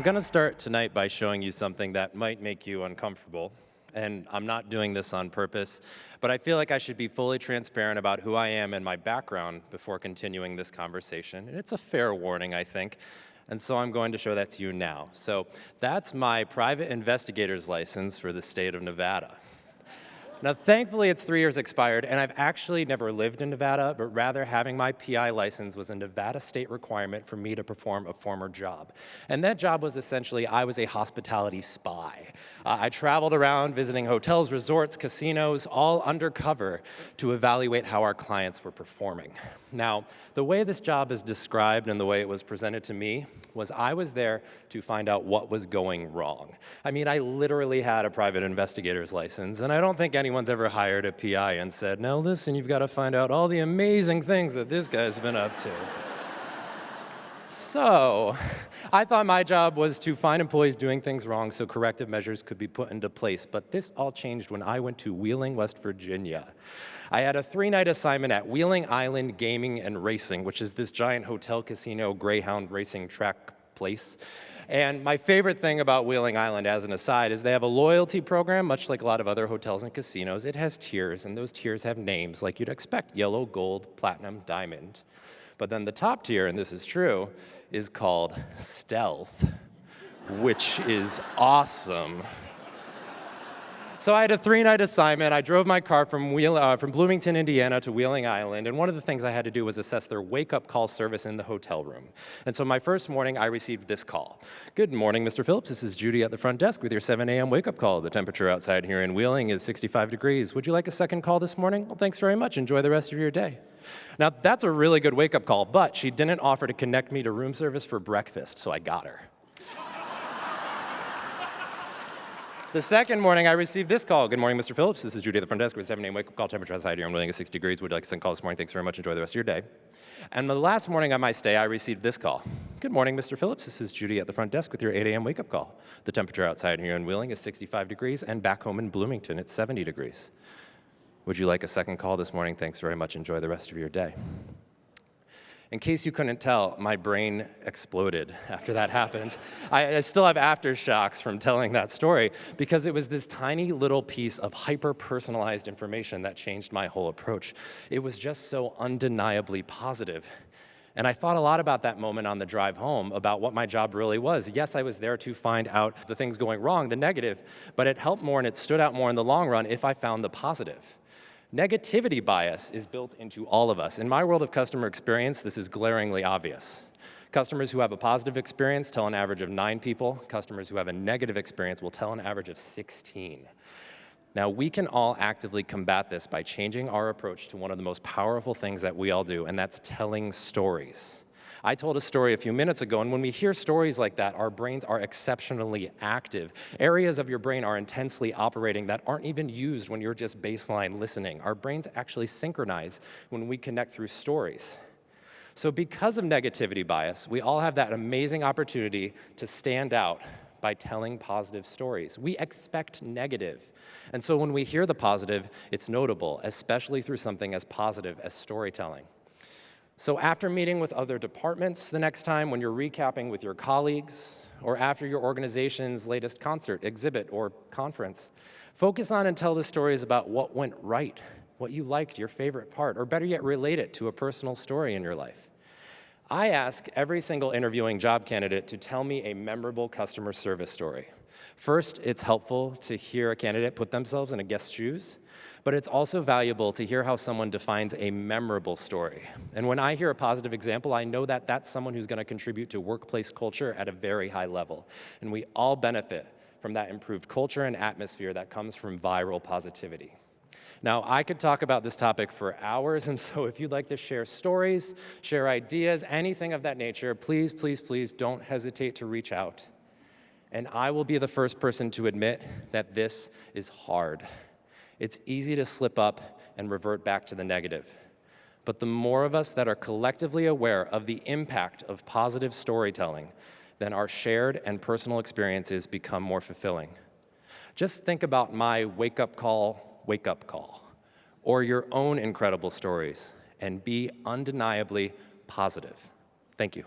I'm going to start tonight by showing you something that might make you uncomfortable. And I'm not doing this on purpose, but I feel like I should be fully transparent about who I am and my background before continuing this conversation. And it's a fair warning, I think. And so I'm going to show that to you now. So that's my private investigator's license for the state of Nevada. Now, thankfully, it's 3 years expired, and I've actually never lived in Nevada, but rather having my PI license was a Nevada state requirement for me to perform a former job. And that job was essentially, I was a hospitality spy. I traveled around visiting hotels, resorts, casinos, all undercover to evaluate how our clients were performing. Now, the way this job is described and the way it was presented to me was I was there to find out what was going wrong. I mean, I literally had a private investigator's license, and I don't think anyone's ever hired a PI and said, now listen, you've got to find out all the amazing things that this guy's been up to. So, I thought my job was to find employees doing things wrong so corrective measures could be put into place, but this all changed when I went to Wheeling, West Virginia. I had a 3-night assignment at Wheeling Island Gaming and Racing, which is this giant hotel casino Greyhound racing track place. And my favorite thing about Wheeling Island, as an aside, is they have a loyalty program, much like a lot of other hotels and casinos. It has tiers, and those tiers have names like you'd expect: yellow, gold, platinum, diamond. But then the top tier, and this is true, is called stealth, which is awesome. So I had a 3-night assignment. I drove my car from Bloomington, Indiana to Wheeling Island, and one of the things I had to do was assess their wake-up call service in the hotel room. And so my first morning, I received this call. Good morning, Mr. Phillips. This is Judy at the front desk with your 7 a.m. wake-up call. The temperature outside here in Wheeling is 65 degrees. Would you like a second call this morning? Well, thanks very much. Enjoy the rest of your day. Now, that's a really good wake-up call, but she didn't offer to connect me to room service for breakfast, so I got her. The second morning, I received this call. Good morning, Mr. Phillips. This is Judy at the front desk with 7 a.m. wake-up call. Temperature outside here in Wheeling is 60 degrees. Would you like a second call this morning? Thanks very much. Enjoy the rest of your day. And the last morning on my stay, I received this call. Good morning, Mr. Phillips. This is Judy at the front desk with your 8 a.m. wake-up call. The temperature outside here in Wheeling is 65 degrees, and back home in Bloomington, it's 70 degrees. Would you like a second call this morning? Thanks very much. Enjoy the rest of your day. In case you couldn't tell, my brain exploded after that happened. I still have aftershocks from telling that story because it was this tiny little piece of hyper-personalized information that changed my whole approach. It was just so undeniably positive. And I thought a lot about that moment on the drive home, about what my job really was. Yes, I was there to find out the things going wrong, the negative, but it helped more and it stood out more in the long run if I found the positive. Negativity bias is built into all of us. In my world of customer experience, this is glaringly obvious. Customers who have a positive experience tell an average of 9 people. Customers who have a negative experience will tell an average of 16. Now, we can all actively combat this by changing our approach to one of the most powerful things that we all do, and that's telling stories. I told a story a few minutes ago, and when we hear stories like that, our brains are exceptionally active. Areas of your brain are intensely operating that aren't even used when you're just baseline listening. Our brains actually synchronize when we connect through stories. So because of negativity bias, we all have that amazing opportunity to stand out by telling positive stories. We expect negative. And so when we hear the positive, it's notable, especially through something as positive as storytelling. So after meeting with other departments the next time, when you're recapping with your colleagues, or after your organization's latest concert, exhibit, or conference, focus on and tell the stories about what went right, what you liked, your favorite part, or better yet, relate it to a personal story in your life. I ask every single interviewing job candidate to tell me a memorable customer service story. First, it's helpful to hear a candidate put themselves in a guest's shoes, but it's also valuable to hear how someone defines a memorable story. And when I hear a positive example, I know that that's someone who's going to contribute to workplace culture at a very high level. And we all benefit from that improved culture and atmosphere that comes from viral positivity. Now, I could talk about this topic for hours, and so if you'd like to share stories, share ideas, anything of that nature, please, please, please don't hesitate to reach out. And I will be the first person to admit that this is hard. It's easy to slip up and revert back to the negative. But the more of us that are collectively aware of the impact of positive storytelling, then our shared and personal experiences become more fulfilling. Just think about my wake-up call, or your own incredible stories, and be undeniably positive. Thank you.